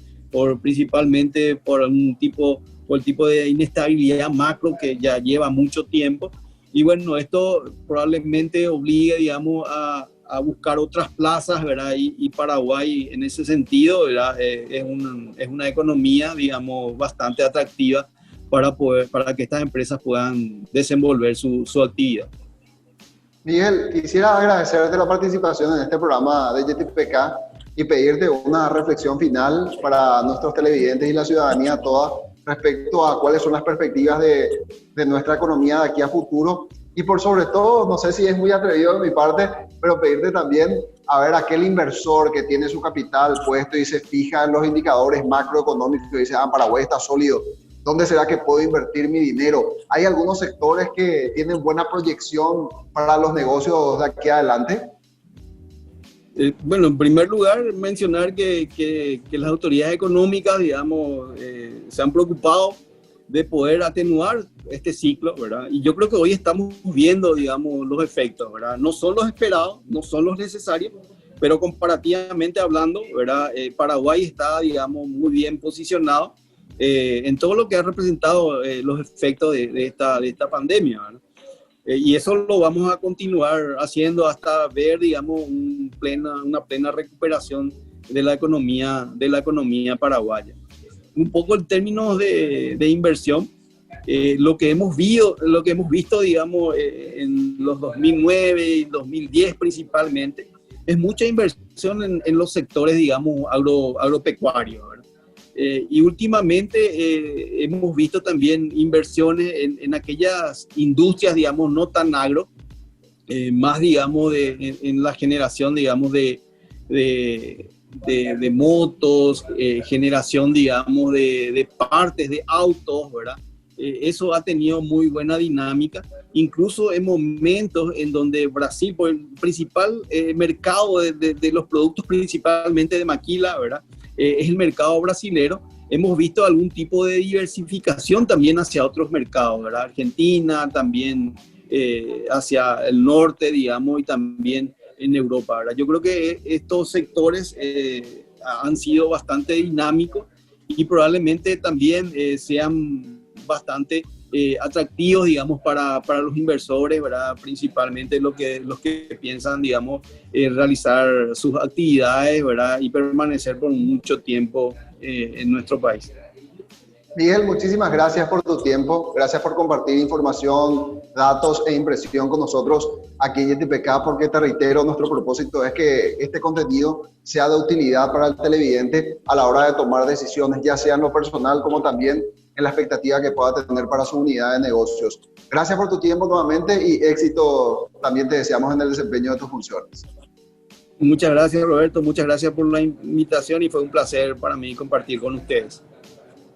[SPEAKER 3] Principalmente por el tipo de inestabilidad macro que ya lleva mucho tiempo. Y bueno, esto probablemente obligue, digamos, a buscar otras plazas, ¿verdad? Y Paraguay en ese sentido, ¿verdad? Es una economía, digamos, bastante atractiva para que estas empresas puedan desenvolver su actividad.
[SPEAKER 2] Miguel, quisiera agradecerte la participación en este programa de YTPK y pedirte una reflexión final para nuestros televidentes y la ciudadanía toda respecto a cuáles son las perspectivas de nuestra economía de aquí a futuro. Y por sobre todo, no sé si es muy atrevido de mi parte, pero pedirte también a ver aquel inversor que tiene su capital puesto y se fija en los indicadores macroeconómicos y dice, Paraguay está sólido, ¿dónde será que puedo invertir mi dinero? Hay algunos sectores que tienen buena proyección para los negocios de aquí adelante.
[SPEAKER 3] Bueno, en primer lugar, mencionar que las autoridades económicas, digamos, se han preocupado de poder atenuar este ciclo, ¿verdad? Y yo creo que hoy estamos viendo, digamos, los efectos, ¿verdad? No son los esperados, no son los necesarios, pero comparativamente hablando, ¿verdad? Paraguay está, digamos, muy bien posicionado en todo lo que ha representado los efectos de esta pandemia, ¿verdad? Y eso lo vamos a continuar haciendo hasta ver, digamos, una plena recuperación de la economía paraguaya. Un poco en términos de inversión, lo que hemos visto, digamos, en los 2009 y 2010 principalmente, es mucha inversión en los sectores, digamos, agropecuarios, ¿verdad? Y últimamente hemos visto también inversiones en aquellas industrias, digamos, no tan agro, más, digamos, en la generación, digamos, de motos, generación, digamos, de partes de autos, ¿verdad? Eso ha tenido muy buena dinámica, incluso en momentos en donde Brasil, por el principal mercado de los productos principalmente de maquila, ¿verdad? Es el mercado brasilero. Hemos visto algún tipo de diversificación también hacia otros mercados, ¿verdad? Argentina, también hacia el norte, digamos, y también en Europa, ¿verdad? Yo creo que estos sectores han sido bastante dinámicos y probablemente también sean bastante atractivos, digamos, para los inversores, ¿verdad? Principalmente los que piensan, digamos, realizar sus actividades, ¿verdad? Y permanecer por mucho tiempo en nuestro país.
[SPEAKER 2] Miguel, muchísimas gracias por tu tiempo, gracias por compartir información, datos e impresión con nosotros aquí en YTPK, porque te reitero, nuestro propósito es que este contenido sea de utilidad para el televidente a la hora de tomar decisiones, ya sea en lo personal como también en la expectativa que pueda tener para su unidad de negocios. Gracias por tu tiempo nuevamente y éxito también te deseamos en el desempeño de tus funciones.
[SPEAKER 3] Muchas gracias, Roberto, muchas gracias por la invitación y fue un placer para mí compartir con ustedes.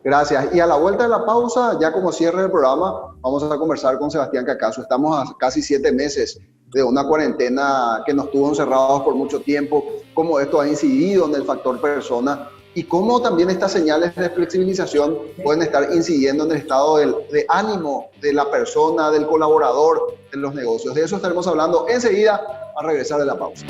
[SPEAKER 2] Gracias. Y a la vuelta de la pausa, ya como cierre del programa, vamos a conversar con Sebastián Cacaso. Estamos a casi 7 meses de una cuarentena que nos tuvo encerrados por mucho tiempo, cómo esto ha incidido en el factor persona y cómo también estas señales de flexibilización pueden estar incidiendo en el estado de ánimo de la persona, del colaborador en los negocios. De eso estaremos hablando enseguida al regresar de la pausa.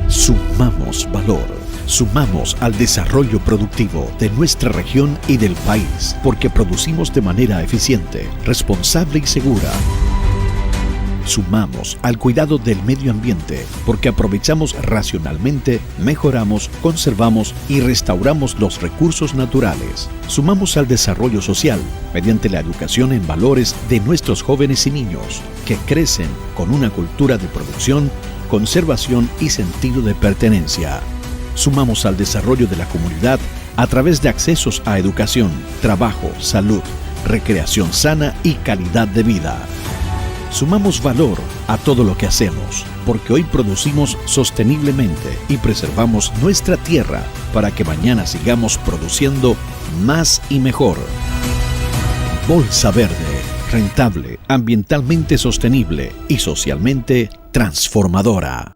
[SPEAKER 5] Sumamos valor, sumamos al desarrollo productivo de nuestra región y del país, porque producimos de manera eficiente, responsable y segura. Sumamos al cuidado del medio ambiente, porque aprovechamos racionalmente, mejoramos, conservamos y restauramos los recursos naturales. Sumamos al desarrollo social, mediante la educación en valores de nuestros jóvenes y niños, que crecen con una cultura de producción, conservación y sentido de pertenencia. Sumamos al desarrollo de la comunidad a través de accesos a educación, trabajo, salud, recreación sana y calidad de vida. Sumamos valor a todo lo que hacemos, porque hoy producimos sosteniblemente y preservamos nuestra tierra para que mañana sigamos produciendo más y mejor. Bolsa Verde, rentable, ambientalmente sostenible y socialmente transformadora.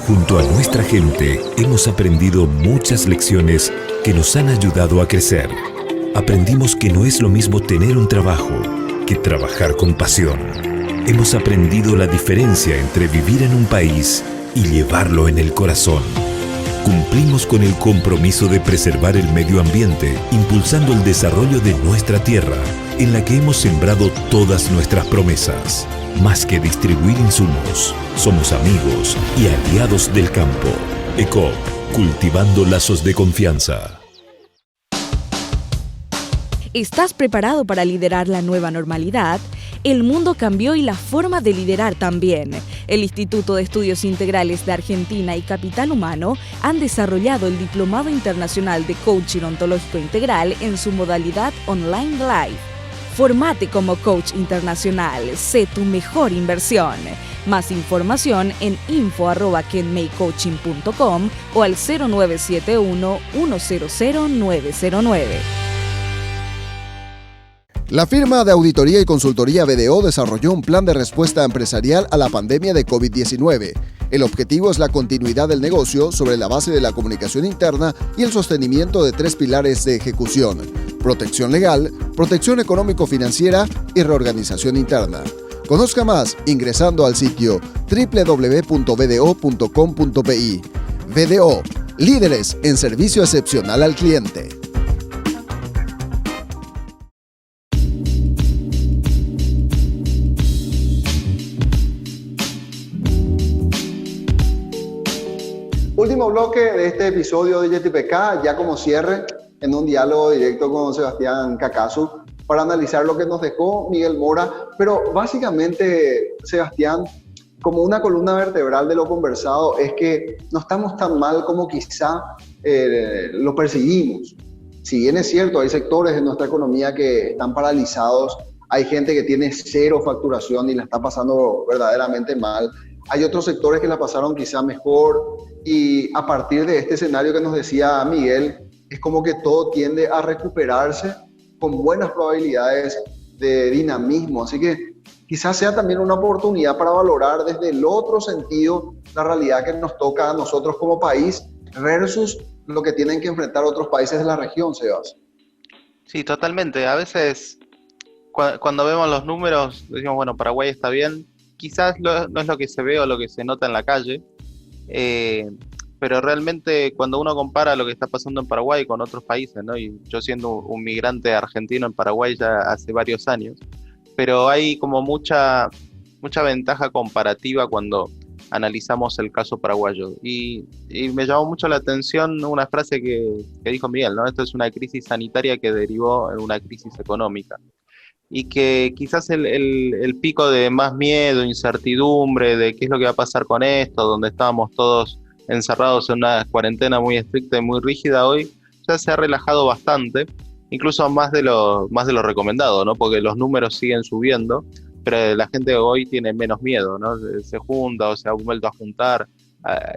[SPEAKER 7] Junto a nuestra gente hemos aprendido muchas lecciones que nos han ayudado a crecer. Aprendimos que no es lo mismo tener un trabajo que trabajar con pasión. Hemos aprendido la diferencia entre vivir en un país y llevarlo en el corazón. Cumplimos con el compromiso de preservar el medio ambiente, impulsando el desarrollo de nuestra tierra, en la que hemos sembrado todas nuestras promesas. Más que distribuir insumos, somos amigos y aliados del campo. ECOP, cultivando lazos de confianza.
[SPEAKER 6] ¿Estás preparado para liderar la nueva normalidad? El mundo cambió y la forma de liderar también. El Instituto de Estudios Integrales de Argentina y Capital Humano han desarrollado el Diplomado Internacional de Coaching Ontológico Integral en su modalidad Online Live. Formate como coach internacional, sé tu mejor inversión. Más información en info@kenmaycoaching.com o al 0971-100-909.
[SPEAKER 8] La firma de auditoría y consultoría BDO desarrolló un plan de respuesta empresarial a la pandemia de COVID-19. El objetivo es la continuidad del negocio sobre la base de la comunicación interna y el sostenimiento de 3 pilares de ejecución: protección legal, protección económico-financiera y reorganización interna. Conozca más ingresando al sitio www.bdo.com.pi. BDO, líderes en servicio excepcional al cliente.
[SPEAKER 2] Último bloque de este episodio de YTPK, ya como cierre, en un diálogo directo con Sebastián Cacasu, para analizar lo que nos dejó Miguel Mora, pero básicamente, Sebastián, como una columna vertebral de lo conversado, es que no estamos tan mal como quizá lo percibimos. Si bien es cierto, hay sectores de nuestra economía que están paralizados, hay gente que tiene 0 facturación y la está pasando verdaderamente mal, hay otros sectores que la pasaron quizá mejor, y a partir de este escenario que nos decía Miguel, es como que todo tiende a recuperarse con buenas probabilidades de dinamismo. Así que quizás sea también una oportunidad para valorar desde el otro sentido la realidad que nos toca a nosotros como país versus lo que tienen que enfrentar otros países de la región, Sebas.
[SPEAKER 4] Sí, totalmente. A veces cuando vemos los números decimos, bueno, Paraguay está bien. Quizás no es lo que se ve o lo que se nota en la calle, pero realmente cuando uno compara lo que está pasando en Paraguay con otros países, ¿no? Y yo siendo un migrante argentino en Paraguay ya hace varios años, pero hay como mucha ventaja comparativa cuando analizamos el caso paraguayo. Y me llamó mucho la atención una frase que dijo Miguel, ¿no? Esto es una crisis sanitaria que derivó en una crisis económica. Y que quizás el pico de más miedo, incertidumbre, de qué es lo que va a pasar con esto, donde estábamos todos encerrados en una cuarentena muy estricta y muy rígida, hoy ya se ha relajado bastante, incluso más de lo recomendado, ¿no? Porque los números siguen subiendo, pero la gente hoy tiene menos miedo, ¿no? Se junta o se ha vuelto a juntar,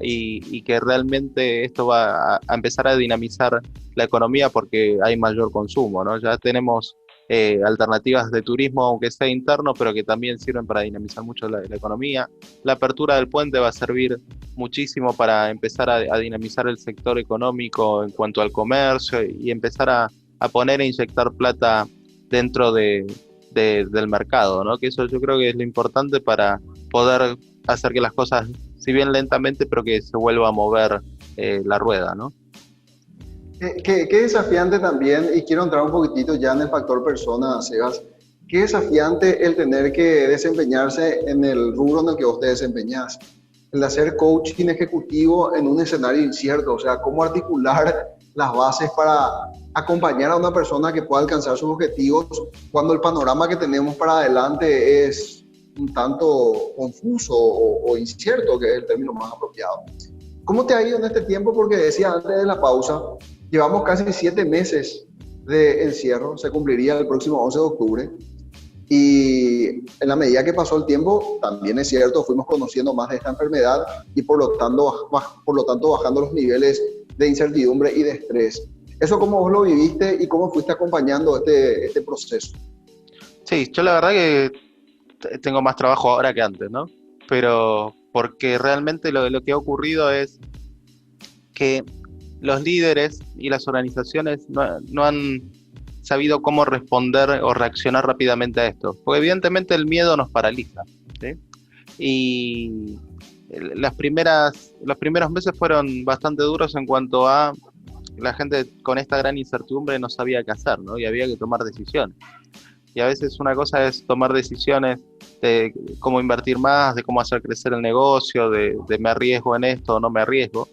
[SPEAKER 4] y que realmente esto va a empezar a dinamizar la economía porque hay mayor consumo, ¿no? Ya tenemos alternativas de turismo, aunque sea interno, pero que también sirven para dinamizar mucho la economía. La apertura del puente va a servir muchísimo para empezar a dinamizar el sector económico en cuanto al comercio y empezar a poner e inyectar plata dentro del mercado, ¿no? Que eso yo creo que es lo importante para poder hacer que las cosas, si bien lentamente, pero que se vuelva a mover la rueda, ¿no?
[SPEAKER 2] Qué desafiante también, y quiero entrar un poquitito ya en el factor persona, Sebas. Qué desafiante el tener que desempeñarse en el rubro en el que vos te desempeñás. El hacer coaching ejecutivo en un escenario incierto, o sea, cómo articular las bases para acompañar a una persona que pueda alcanzar sus objetivos cuando el panorama que tenemos para adelante es un tanto confuso o incierto, que es el término más apropiado. ¿Cómo te ha ido en este tiempo? Porque decía antes de la pausa, llevamos casi 7 meses de encierro, se cumpliría el próximo 11 de octubre, y en la medida que pasó el tiempo, también es cierto, fuimos conociendo más de esta enfermedad y por lo tanto bajando los niveles de incertidumbre y de estrés. ¿Eso cómo vos lo viviste y cómo fuiste acompañando este proceso?
[SPEAKER 4] Sí, yo la verdad que tengo más trabajo ahora que antes, ¿no? Pero porque realmente lo que ha ocurrido es que los líderes y las organizaciones no han sabido cómo responder o reaccionar rápidamente a esto. Porque evidentemente el miedo nos paraliza, ¿sí? Y los primeros meses fueron bastante duros en cuanto a la gente con esta gran incertidumbre no sabía qué hacer, ¿no? Y había que tomar decisiones. Y a veces una cosa es tomar decisiones de cómo invertir más, de cómo hacer crecer el negocio, de me arriesgo en esto o no me arriesgo.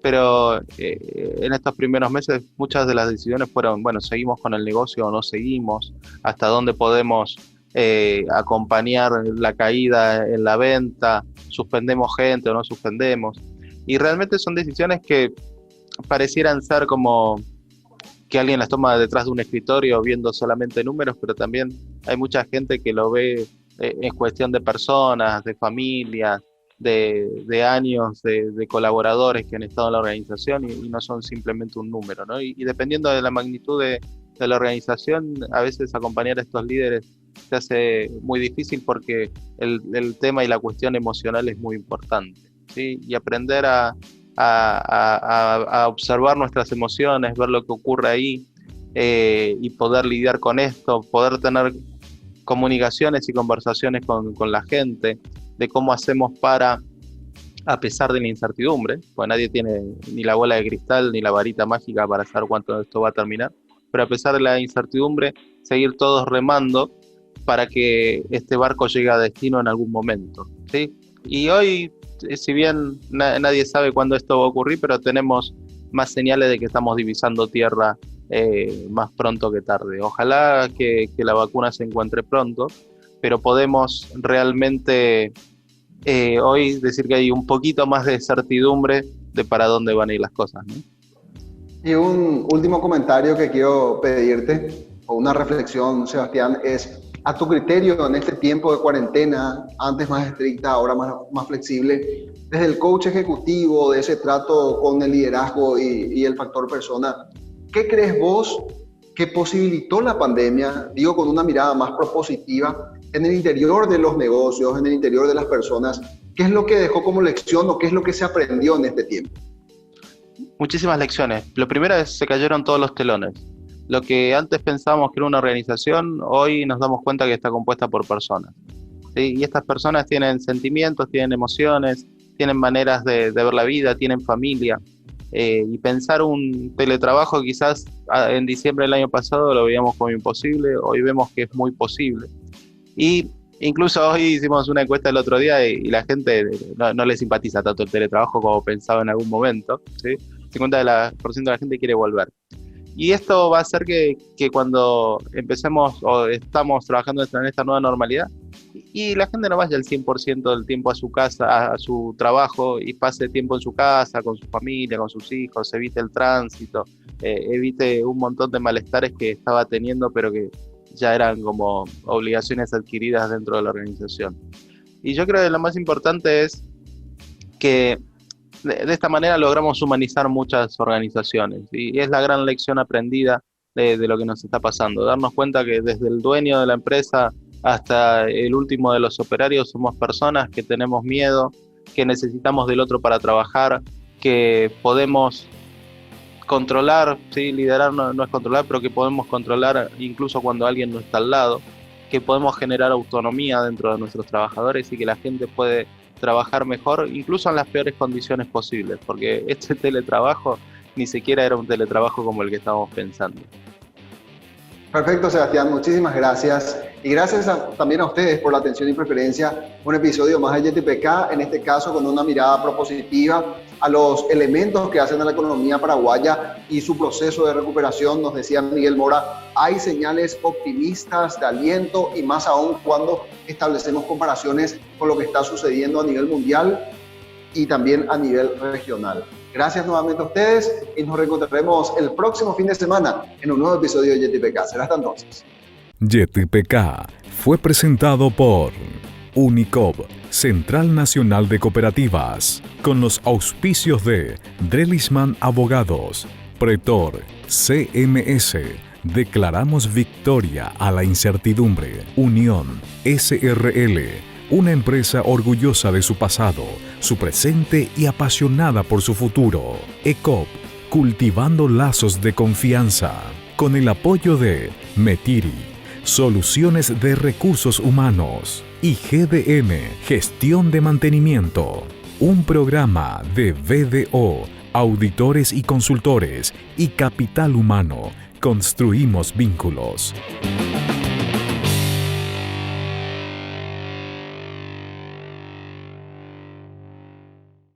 [SPEAKER 4] Pero en estos primeros meses muchas de las decisiones fueron, bueno, ¿seguimos con el negocio o no seguimos? ¿Hasta dónde podemos acompañar la caída en la venta? ¿Suspendemos gente o no suspendemos? Y realmente son decisiones que parecieran ser como que alguien las toma detrás de un escritorio viendo solamente números, pero también hay mucha gente que lo ve en cuestión de personas, de familias, de años de colaboradores que han estado en la organización y no son simplemente un número, ¿no? Y dependiendo de la magnitud de la organización, a veces acompañar a estos líderes se hace muy difícil porque el tema y la cuestión emocional es muy importante, ¿sí? Y aprender a observar nuestras emociones, ver lo que ocurre ahí, y poder lidiar con esto, poder tener comunicaciones y conversaciones con la gente, de cómo hacemos para, a pesar de la incertidumbre, pues nadie tiene ni la bola de cristal ni la varita mágica para saber cuánto esto va a terminar, pero a pesar de la incertidumbre, seguir todos remando para que este barco llegue a destino en algún momento, ¿sí? Y hoy, si bien nadie sabe cuándo esto va a ocurrir, pero tenemos más señales de que estamos divisando tierra más pronto que tarde. Ojalá que la vacuna se encuentre pronto, pero podemos realmente hoy decir que hay un poquito más de certidumbre de para dónde van a ir las cosas, ¿no?
[SPEAKER 2] Y un último comentario que quiero pedirte, o una reflexión, Sebastián, es a tu criterio en este tiempo de cuarentena, antes más estricta, ahora más flexible, desde el coach ejecutivo, de ese trato con el liderazgo y el factor persona, ¿qué crees vos que posibilitó la pandemia, digo con una mirada más propositiva, en el interior de los negocios, en el interior de las personas? ¿Qué es lo que dejó como lección o qué es lo que se aprendió en este tiempo?
[SPEAKER 4] Muchísimas lecciones. Lo primero es se cayeron todos los telones. Lo que antes pensábamos que era una organización, hoy nos damos cuenta que está compuesta por personas, ¿sí? Y estas personas tienen sentimientos, tienen emociones, tienen maneras de ver la vida, tienen familia. Y pensar un teletrabajo quizás en diciembre del año pasado lo veíamos como imposible, hoy vemos que es muy posible. Y incluso hoy hicimos una encuesta el otro día y la gente no le simpatiza tanto el teletrabajo como pensaba en algún momento, ¿sí? 50% de la gente quiere volver. Y esto va a hacer que cuando empecemos o estamos trabajando en esta nueva normalidad y la gente no vaya el 100% del tiempo a su casa, a su trabajo, y pase tiempo en su casa, con su familia, con sus hijos, evite el tránsito, evite un montón de malestares que estaba teniendo pero que ya eran como obligaciones adquiridas dentro de la organización. Y yo creo que lo más importante es que de esta manera logramos humanizar muchas organizaciones, y es la gran lección aprendida de lo que nos está pasando, darnos cuenta que desde el dueño de la empresa hasta el último de los operarios somos personas que tenemos miedo, que necesitamos del otro para trabajar, que podemos controlar, ¿sí? Liderar no es controlar, pero que podemos controlar incluso cuando alguien no está al lado, que podemos generar autonomía dentro de nuestros trabajadores y que la gente puede trabajar mejor, incluso en las peores condiciones posibles, porque este teletrabajo ni siquiera era un teletrabajo como el que estábamos pensando.
[SPEAKER 2] Perfecto, Sebastián, muchísimas gracias. Y gracias también a ustedes por la atención y preferencia. Un episodio más de YTPK, en este caso con una mirada propositiva a los elementos que hacen a la economía paraguaya y su proceso de recuperación. Nos decía Miguel Mora, hay señales optimistas de aliento, y más aún cuando establecemos comparaciones con lo que está sucediendo a nivel mundial y también a nivel regional. Gracias nuevamente a ustedes y nos reencontraremos el próximo fin de semana en un nuevo episodio de YTPK. Será hasta entonces.
[SPEAKER 1] YTPK fue presentado por Unicop, Central Nacional de Cooperativas, con los auspicios de Drelisman Abogados, Pretor, CMS, Declaramos Victoria a la Incertidumbre, Unión, SRL, una empresa orgullosa de su pasado, su presente y apasionada por su futuro. ECOP, cultivando lazos de confianza, con el apoyo de Metiri, Soluciones de Recursos Humanos, y GDM, Gestión de Mantenimiento, un programa de BDO, Auditores y Consultores, y Capital Humano. Construimos vínculos.